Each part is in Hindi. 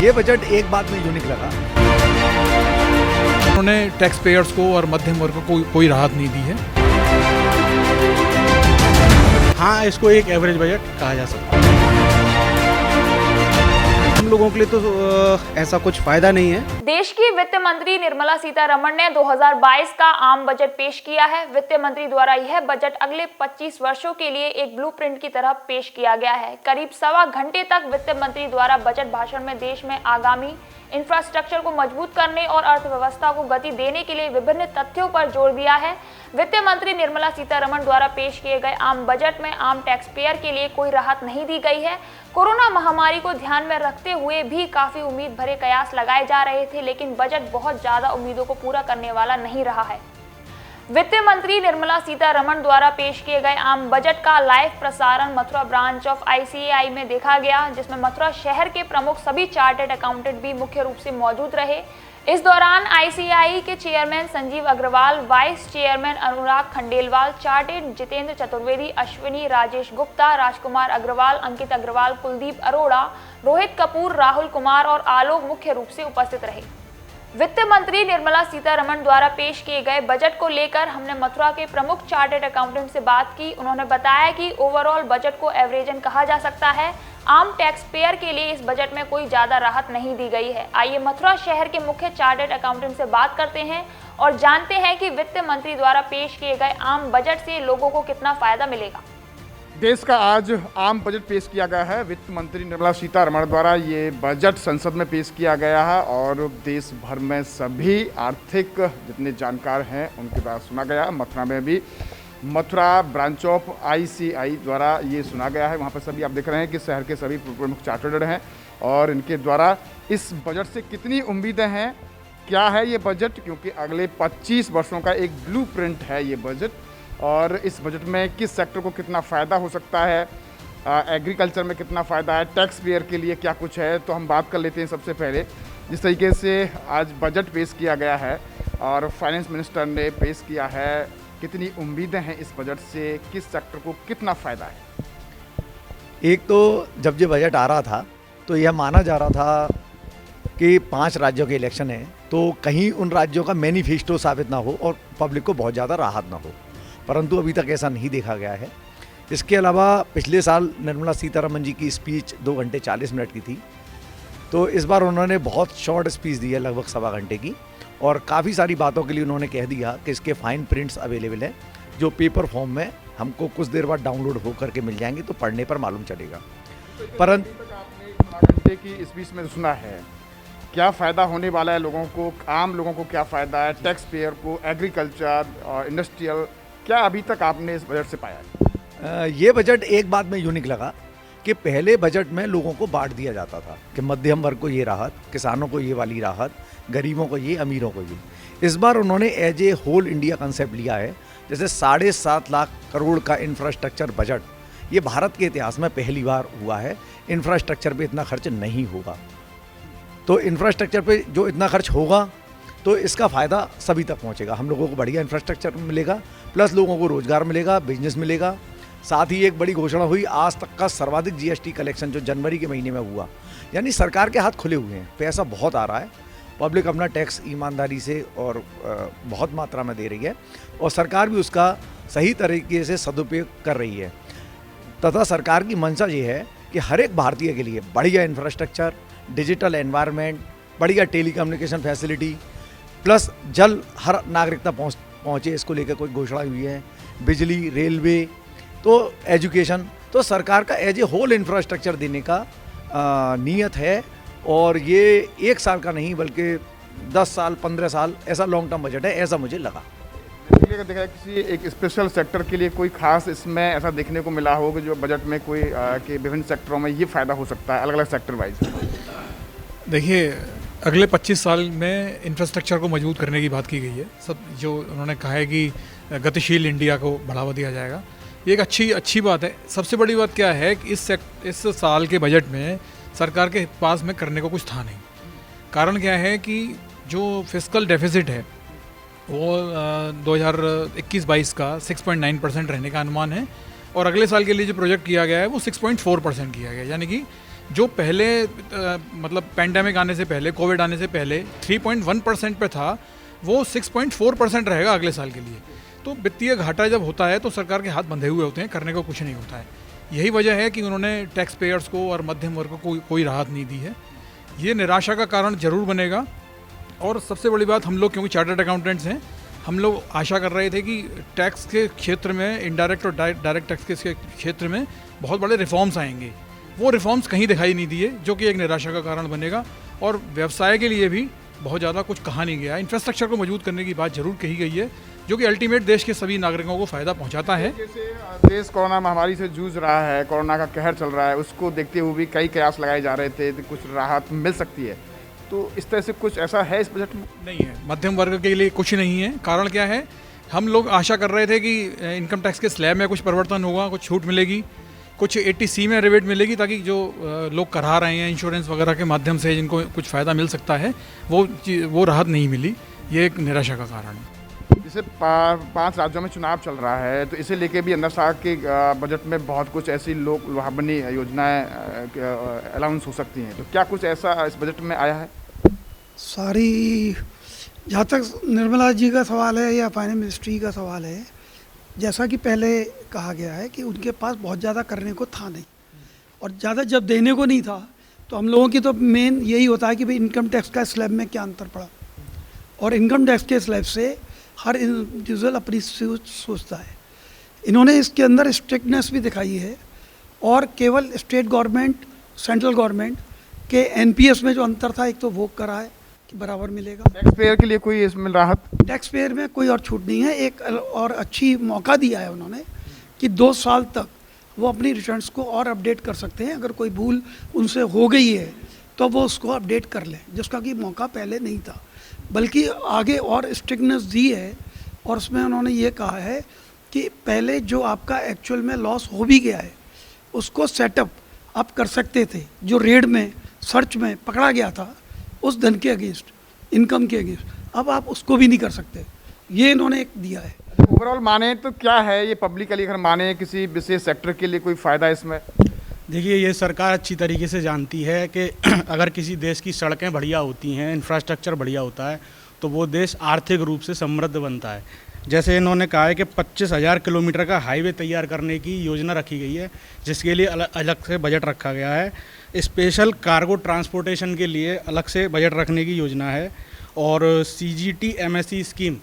ये बजट एक बात में यूनिक लगा। उन्होंने टैक्स पेयर्स को और मध्यम वर्ग को कोई राहत नहीं दी है। हाँ, इसको एक एवरेज बजट कहा जा सकता है। हम लोगों के लिए तो ऐसा कुछ फायदा नहीं है। देश की वित्त मंत्री निर्मला सीतारमण ने 2022 का आम बजट पेश किया है। वित्त मंत्री द्वारा यह बजट अगले 25 वर्षों के लिए एक ब्लूप्रिंट की तरह पेश किया गया है। करीब सवा घंटे तक वित्त मंत्री द्वारा बजट भाषण में देश में आगामी इंफ्रास्ट्रक्चर को मजबूत करने और अर्थव्यवस्था को गति देने के लिए विभिन्न तथ्यों पर जोर दिया है। वित्त मंत्री निर्मला सीतारमण द्वारा पेश किए गए आम बजट में आम टैक्स पेयर के लिए कोई राहत नहीं दी गई है। कोरोना महामारी को ध्यान में रखते हुए भी काफी उम्मीद भरे कयास लगाए जा रहे थे, लेकिन बजट बहुत ज्यादा उम्मीदों को पूरा करने वाला नहीं रहा है। वित्त मंत्री निर्मला सीतारमण द्वारा पेश किए गए आम बजट का लाइव प्रसारण मथुरा ब्रांच ऑफ आईसीएआई में देखा गया, जिसमें मथुरा शहर के प्रमुख सभी चार्टर्ड अकाउंटेंट भी मुख्य रूप से मौजूद रहे। इस दौरान आईसीएआई के chairman Sanjeev Agarwal, vice chairman Anurag Khandelwal, chartered Jitendra Chaturvedi, Ashwini Rajesh Gupta, Rajkumar Agarwal, Ankit Agarwal, Kuldeep Arora, Rohit Kapoor, Rahul Kumar और आलोक मुख्य रूप से उपस्थित रहे। वित्त मंत्री निर्मला सीतारमण द्वारा पेश किए गए बजट को लेकर हमने मथुरा के प्रमुख चार्टर्ड अकाउंटेंट से बात की। उन्होंने बताया कि ओवरऑल बजट को एवरेजन कहा जा सकता है। आम टैक्स पेयर के लिए इस बजट में कोई ज्यादा राहत नहीं दी गई है। आइए मथुरा शहर के मुख्य चार्टर्ड अकाउंटेंट से बात करते हैं और जानते हैं कि वित्त मंत्री द्वारा पेश किए गए आम बजट से लोगों को कितना फायदा मिलेगा। देश का आज आम बजट पेश किया गया है। वित्त मंत्री निर्मला सीतारमण द्वारा ये बजट संसद में पेश किया गया है और देश भर में सभी आर्थिक जितने जानकार हैं उनके द्वारा सुना गया। मथुरा में भी मथुरा ब्रांच ऑफ आईसीआई द्वारा ये सुना गया है। वहाँ पर सभी आप देख रहे हैं कि शहर के सभी प्रमुख चार्टर्ड हैं और इनके द्वारा इस बजट से कितनी उम्मीदें हैं, क्या है ये बजट, क्योंकि अगले 25 वर्षों का एक ब्लूप्रिंट है ये बजट। और इस बजट में किस सेक्टर को कितना फ़ायदा हो सकता है, एग्रीकल्चर में कितना फ़ायदा है, टैक्स पेयर के लिए क्या कुछ है, तो हम बात कर लेते हैं। सबसे पहले जिस तरीके से आज बजट पेश किया गया है और फाइनेंस मिनिस्टर ने पेश किया है, कितनी उम्मीदें हैं इस बजट से, किस सेक्टर को कितना फ़ायदा है? एक तो जब ये बजट आ रहा था तो यह माना जा रहा था कि 5 राज्यों के इलेक्शन है तो कहीं उन राज्यों का मैनिफेस्टो साबित ना हो और पब्लिक को बहुत ज़्यादा राहत ना हो, परंतु अभी तक ऐसा नहीं देखा गया है। इसके अलावा पिछले साल निर्मला सीतारमण जी की स्पीच 2 घंटे 40 मिनट की थी, तो इस बार उन्होंने बहुत शॉर्ट स्पीच दी है, लगभग सवा घंटे की, और काफ़ी सारी बातों के लिए उन्होंने कह दिया कि इसके फाइन प्रिंट्स अवेलेबल हैं जो पेपर फॉर्म में हमको कुछ देर बाद डाउनलोड हो करके मिल जाएंगे, तो पढ़ने पर मालूम चलेगा। परंतु आपने सवा घंटे की स्पीच में सुना है, क्या फ़ायदा होने वाला है लोगों को, आम लोगों को क्या फ़ायदा है, टैक्स पेयर को, एग्रीकल्चर और इंडस्ट्रियल, क्या अभी तक आपने इस बजट से पाया है? ये बजट एक बात में यूनिक लगा कि पहले बजट में लोगों को बांट दिया जाता था कि मध्यम वर्ग को ये राहत, किसानों को ये वाली राहत, गरीबों को ये, अमीरों को ये। इस बार उन्होंने as a whole India concept लिया है। जैसे 7.5 लाख करोड़ का इंफ्रास्ट्रक्चर बजट, ये भारत के इतिहास में पहली बार हुआ है। इंफ्रास्ट्रक्चर पे इतना खर्च नहीं होगा, तो इंफ्रास्ट्रक्चर पे जो इतना खर्च होगा तो इसका फ़ायदा सभी तक पहुंचेगा। हम लोगों को बढ़िया इंफ्रास्ट्रक्चर मिलेगा, प्लस लोगों को रोज़गार मिलेगा, बिजनेस मिलेगा। साथ ही एक बड़ी घोषणा हुई, आज तक का सर्वाधिक जीएसटी कलेक्शन जो जनवरी के महीने में हुआ, यानी सरकार के हाथ खुले हुए हैं, पैसा बहुत आ रहा है, पब्लिक अपना टैक्स ईमानदारी से और बहुत मात्रा में दे रही है और सरकार भी उसका सही तरीके से सदुपयोग कर रही है। तथा सरकार की मंशा ये है कि हर एक भारतीय के लिए बढ़िया इंफ्रास्ट्रक्चर, डिजिटल एनवायरनमेंट, बढ़िया टेलीकम्युनिकेशन फैसिलिटी, प्लस जल हर नागरिकता पहुँचे, इसको लेकर कोई घोषणा हुई है, बिजली, रेलवे, तो एजुकेशन, तो सरकार का एज ए होल इंफ्रास्ट्रक्चर देने का नीयत है। और ये 1 साल का नहीं बल्कि 10 साल 15 साल ऐसा लॉन्ग टर्म बजट है, ऐसा मुझे लगा। देखा किसी एक स्पेशल सेक्टर के लिए कोई खास इसमें ऐसा देखने को मिला हो कि जो बजट में कोई कि विभिन्न सेक्टरों में ये फ़ायदा हो सकता है, अलग अलग सेक्टर वाइज? देखिए, अगले 25 साल में इंफ्रास्ट्रक्चर को मजबूत करने की बात की गई है। सब जो उन्होंने कहा है कि गतिशील इंडिया को बढ़ावा दिया जाएगा, ये एक अच्छी बात है। सबसे बड़ी बात क्या है कि इस साल के बजट में सरकार के पास में करने को कुछ था नहीं। कारण क्या है कि जो फिस्कल डेफिसिट है वो 2021-22 का 6.9% रहने का अनुमान है और अगले साल के लिए जो प्रोजेक्ट किया गया है वो 6.4% किया गया है, यानी कि जो पहले मतलब पैंडेमिक आने से पहले, कोविड आने से पहले 3.1% पे था, वो 6.4% रहेगा अगले साल के लिए। तो वित्तीय घाटा जब होता है तो सरकार के हाथ बंधे हुए होते हैं, करने को कुछ नहीं होता है। यही वजह है कि उन्होंने टैक्स पेयर्स को और मध्यम वर्ग को कोई राहत नहीं दी है। ये निराशा का कारण जरूर बनेगा। और सबसे बड़ी बात, हम लोग क्योंकि चार्टर्ड अकाउंटेंट्स हैं, हम लोग आशा कर रहे थे कि टैक्स के क्षेत्र में, इनडायरेक्ट और डायरेक्ट टैक्स के क्षेत्र में बहुत बड़े रिफॉर्म्स आएंगे। वो रिफॉर्म्स कहीं दिखाई नहीं दिए, जो कि एक निराशा का कारण बनेगा। और व्यवसाय के लिए भी बहुत ज़्यादा कुछ कहा नहीं गया। इंफ्रास्ट्रक्चर को मजबूत करने की बात जरूर कही गई है, जो कि अल्टीमेट देश के सभी नागरिकों को फ़ायदा पहुंचाता है। जैसे देश कोरोना महामारी से जूझ रहा है, कोरोना का कहर चल रहा है, उसको देखते हुए भी कई कयास लगाए जा रहे थे कि कुछ राहत मिल सकती है। तो इस तरह से कुछ ऐसा है इस बजट में? नहीं है, मध्यम वर्ग के लिए कुछ नहीं है। कारण क्या है, हम लोग आशा कर रहे थे कि इनकम टैक्स के स्लैब में कुछ परिवर्तन होगा, कुछ छूट मिलेगी, कुछ 80C में रिबेट मिलेगी, ताकि जो लोग करा रहे हैं इंश्योरेंस वगैरह के माध्यम से, जिनको कुछ फ़ायदा मिल सकता है, वो राहत नहीं मिली। ये एक निराशा का कारण है। जैसे 5 राज्यों में चुनाव चल रहा है, तो इसे लेके भी अंदर साल के बजट में बहुत कुछ ऐसी लोक लुभावनी योजनाएं अनाउंस हो सकती हैं। तो क्या कुछ ऐसा इस बजट में आया है? सारी, जहाँ तक निर्मला जी का सवाल है या फाइनेंस मिनिस्ट्री का सवाल है, जैसा कि पहले कहा गया है कि उनके पास बहुत ज़्यादा करने को था नहीं, और ज़्यादा जब देने को नहीं था तो हम लोगों की तो मेन यही होता है कि भाई इनकम टैक्स का स्लैब में क्या अंतर पड़ा, और इनकम टैक्स के स्लैब से हर इंडिविजुअल अपनी सोचता है। इन्होंने इसके अंदर स्ट्रिक्टनेस भी दिखाई है, और केवल स्टेट गवर्नमेंट सेंट्रल गवर्नमेंट के एनपीएस में जो अंतर था, एक तो वो करा है कि बराबर मिलेगा। टैक्स पेयर के लिए कोई इसमें राहत? टैक्स पेयर में कोई और छूट नहीं है। एक और अच्छी मौका दिया है उन्होंने कि 2 साल तक वो अपनी रिटर्न्स को और अपडेट कर सकते हैं। अगर कोई भूल उनसे हो गई है तो वो उसको अपडेट कर लें, जिसका कि मौका पहले नहीं था। बल्कि आगे और स्ट्रिक्टनेस दी है, और उसमें उन्होंने ये कहा है कि पहले जो आपका एक्चुअल में लॉस हो भी गया है, उसको सेटअप आप कर सकते थे, जो रेड में सर्च में पकड़ा गया था उस धन के अगेंस्ट, इनकम के अगेंस्ट, अब आप उसको भी नहीं कर सकते। ये इन्होंने एक दिया है। ओवरऑल माने तो क्या है ये, पब्लिकली अगर माने, किसी विशेष सेक्टर के लिए कोई फ़ायदा इसमें? देखिए, ये सरकार अच्छी तरीके से जानती है कि अगर किसी देश की सड़कें बढ़िया होती हैं, इंफ्रास्ट्रक्चर बढ़िया होता है, तो वो देश आर्थिक रूप से समृद्ध बनता है। जैसे इन्होंने कहा है कि 25,000 किलोमीटर का हाईवे तैयार करने की योजना रखी गई है, जिसके लिए अलग से बजट रखा गया है। स्पेशल कार्गो ट्रांसपोर्टेशन के लिए अलग से बजट रखने की योजना है। और CGT MSE स्कीम,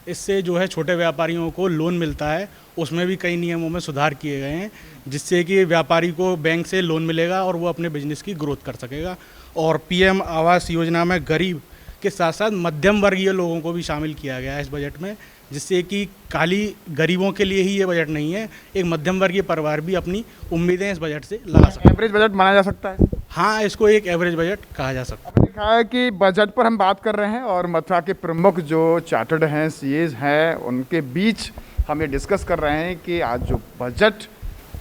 इससे जो है छोटे व्यापारियों को लोन मिलता है, उसमें भी कई नियमों में सुधार किए गए हैं, जिससे कि व्यापारी को बैंक से लोन मिलेगा और वो अपने बिजनेस की ग्रोथ कर सकेगा। और PM आवास योजना में गरीब के साथ साथ मध्यम वर्गीय लोगों को भी शामिल किया गया है इस बजट में, जिससे कि खाली गरीबों के लिए ही ये बजट नहीं है, एक मध्यम वर्गीय परिवार भी अपनी उम्मीदें इस बजट से लगा सकते हैं। एवरेज बजट माना जा सकता है? हाँ, इसको एक एवरेज बजट कहा जा सकता है। आपने देखा है कि बजट पर हम बात कर रहे हैं, और मथुरा के प्रमुख जो चार्टर्ड हैं, CAs हैं, उनके बीच हम ये डिस्कस कर रहे हैं कि आज जो बजट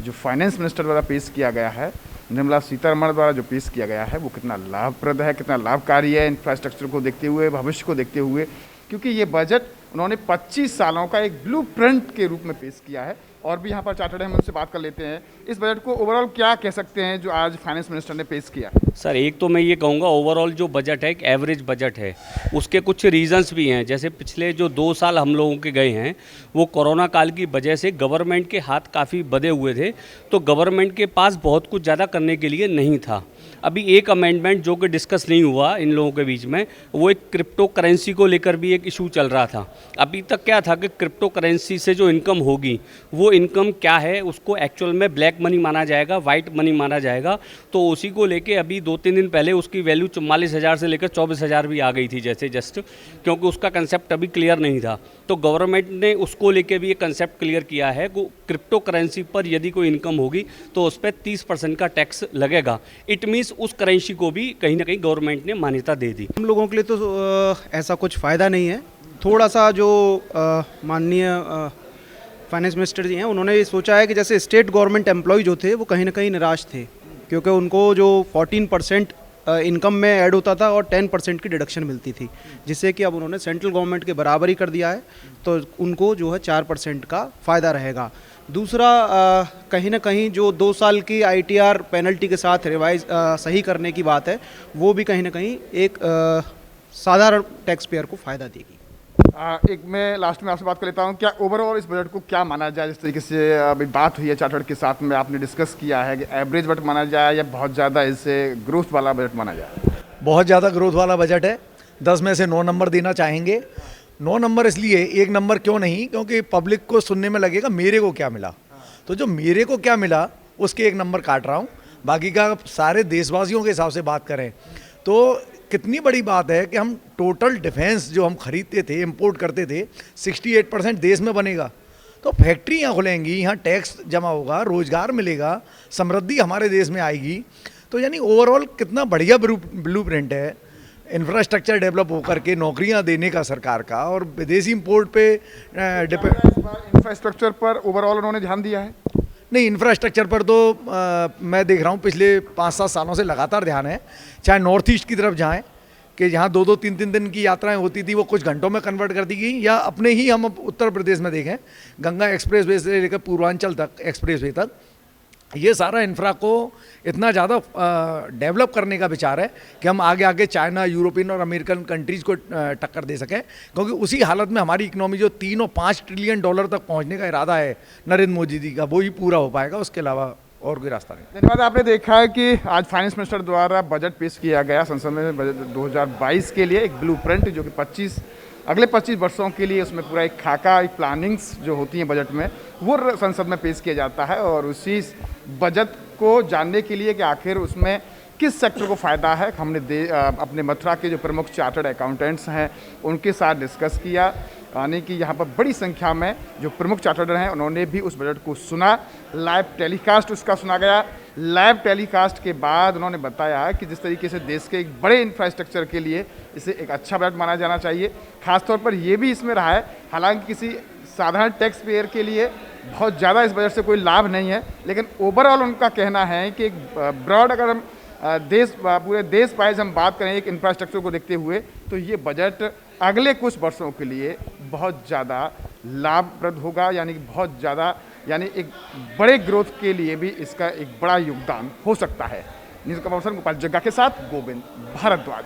जो फाइनेंस मिनिस्टर द्वारा पेश किया गया है, निर्मला सीतारमण द्वारा जो पेश किया गया है, वो कितना लाभप्रद है, कितना लाभकारी है, इंफ्रास्ट्रक्चर को देखते हुए, भविष्य को देखते हुए। क्योंकि ये बजट उन्होंने 25 सालों का एक ब्लूप्रिंट के रूप में पेश किया है। और भी यहाँ पर चार्टर्ड हैं, हम उनसे बात कर लेते हैं। इस बजट को ओवरऑल क्या कह सकते हैं जो आज फाइनेंस मिनिस्टर ने पेश किया? सर, एक तो मैं ये कहूँगा, ओवरऑल जो बजट है एक एवरेज बजट है। उसके कुछ रीजंस भी हैं। जैसे पिछले जो 2 साल हम लोगों के गए हैं, वो कोरोना काल की वजह से गवर्नमेंट के हाथ काफ़ी बंधे हुए थे, तो गवर्नमेंट के पास बहुत कुछ ज़्यादा करने के लिए नहीं था। अभी एक अमेंडमेंट जो कि डिस्कस नहीं हुआ इन लोगों के बीच में, वो एक क्रिप्टो करेंसी को लेकर भी एक इशू चल रहा था। अभी तक क्या था कि क्रिप्टो करेंसी से जो इनकम होगी, वो इनकम क्या है, उसको एक्चुअल में ब्लैक मनी माना जाएगा, वाइट मनी माना जाएगा। तो उसी को लेके अभी 2-3 दिन पहले उसकी वैल्यू 44,000 से लेकर 24,000 भी आ गई थी, जैसे जस्ट, क्योंकि उसका कंसेप्ट अभी क्लियर नहीं था। तो गवर्नमेंट ने उसको लेके भी एक कंसेप्ट क्लियर किया है कि क्रिप्टो करेंसी पर यदि कोई इनकम होगी तो उस पर 30% का टैक्स लगेगा। इट मीन्स उस करेंसी को भी कहीं ना कहीं गवर्नमेंट ने मान्यता दे दी। हम लोगों के लिए तो ऐसा कुछ फ़ायदा नहीं है। थोड़ा सा जो माननीय फाइनेंस मिनिस्टर जी हैं, उन्होंने ये सोचा है कि जैसे स्टेट गवर्नमेंट एम्प्लॉय जो थे वो कहीं ना कहीं निराश थे, क्योंकि उनको जो 14% इनकम में ऐड होता था और 10% की डिडक्शन मिलती थी, जिससे कि अब उन्होंने सेंट्रल गवर्नमेंट के बराबर ही कर दिया है, तो उनको जो है 4% का फ़ायदा रहेगा। दूसरा कहीं ना कहीं जो 2 साल की ITR पेनल्टी के साथ रिवाइज सही करने की बात है, वो भी कहीं ना कहीं एक साधारण टैक्स पेयर को फ़ायदा देगी। एक मैं लास्ट में आपसे बात कर लेता हूँ, क्या ओवरऑल इस बजट को क्या माना जाए? जिस तरीके से अभी बात हुई है चार्टर्ड के साथ में, आपने डिस्कस किया है कि एवरेज बजट माना जाए या बहुत ज़्यादा इसे ग्रोथ वाला बजट माना जाए? बहुत ज़्यादा ग्रोथ वाला बजट है। 10 में से 9 नंबर देना चाहेंगे। 9 नंबर इसलिए, 1 नंबर क्यों नहीं, क्योंकि पब्लिक को सुनने में लगेगा मेरे को क्या मिला। तो जो मेरे को क्या मिला उसके 1 नंबर काट रहा हूँ। बाकी का सारे देशवासियों के हिसाब से बात करें तो कितनी बड़ी बात है कि हम टोटल डिफेंस जो हम खरीदते थे, इंपोर्ट करते थे, 68% देश में बनेगा। तो फैक्ट्रियाँ खुलेंगी, यहाँ टैक्स जमा होगा, रोजगार मिलेगा, समृद्धि हमारे देश में आएगी। तो यानी ओवरऑल कितना बढ़िया ब्लूप्रिंट है इंफ्रास्ट्रक्चर डेवलप होकर के नौकरियां देने का सरकार का, और विदेशी इंपोर्ट पे इंफ्रास्ट्रक्चर पर ओवरऑल उन्होंने ध्यान दिया है? नहीं, इंफ्रास्ट्रक्चर पर तो मैं देख रहा हूँ पिछले 5-7 सालों से लगातार ध्यान है। चाहे नॉर्थ ईस्ट की तरफ जाएं कि जहाँ 2-2, 3-3 दिन की यात्राएं होती थी वो कुछ घंटों में कन्वर्ट कर दी गई, या अपने ही हम उत्तर प्रदेश में देखें गंगा एक्सप्रेसवे से लेकर पूर्वांचल तक एक्सप्रेसवे तक, ये सारा इंफ्रा को इतना ज़्यादा डेवलप करने का विचार है कि हम आगे आगे चाइना, यूरोपियन और अमेरिकन कंट्रीज़ को टक्कर दे सकें। क्योंकि उसी हालत में हमारी इकोनॉमी जो 3 और 5 ट्रिलियन डॉलर तक पहुंचने का इरादा है नरेंद्र मोदी जी का, वो ही पूरा हो पाएगा, उसके अलावा और कोई रास्ता नहीं। धन्यवाद। आपने देखा है कि आज फाइनेंस मिनिस्टर द्वारा बजट पेश किया गया संसद में, बजट 2022 के लिए एक ब्लूप्रिंट जो कि अगले 25 वर्षों के लिए उसमें पूरा एक खाका, एक प्लानिंग्स जो होती हैं बजट में, वो संसद में पेश किया जाता है। और उसी बजट को जानने के लिए कि आखिर उसमें किस सेक्टर को फ़ायदा है, हमने अपने मथुरा के जो प्रमुख चार्टर्ड अकाउंटेंट्स हैं उनके साथ डिस्कस किया। यानी कि यहाँ पर बड़ी संख्या में जो प्रमुख चार्टर्ड हैं उन्होंने भी उस बजट को सुना। लाइव टेलीकास्ट उसका सुना गया। लाइव टेलीकास्ट के बाद उन्होंने बताया कि जिस तरीके से देश के एक बड़े इंफ्रास्ट्रक्चर के लिए इसे एक अच्छा बजट माना जाना चाहिए। खासतौर पर ये भी इसमें रहा है, हालांकि किसी साधारण टैक्स पेयर के लिए बहुत ज़्यादा इस बजट से कोई लाभ नहीं है, लेकिन ओवरऑल उनका कहना है कि एक ब्रॉड अगर हम पूरे देश वाइज हम बात करें एक इंफ्रास्ट्रक्चर को देखते हुए, तो ये बजट अगले कुछ वर्षों के लिए बहुत ज़्यादा लाभप्रद होगा। यानी कि बहुत ज़्यादा, यानी एक बड़े ग्रोथ के लिए भी इसका एक बड़ा योगदान हो सकता है। न्यूज़ कमर्शन गोपाल जग्गा के साथ गोविंद भारद्वाज।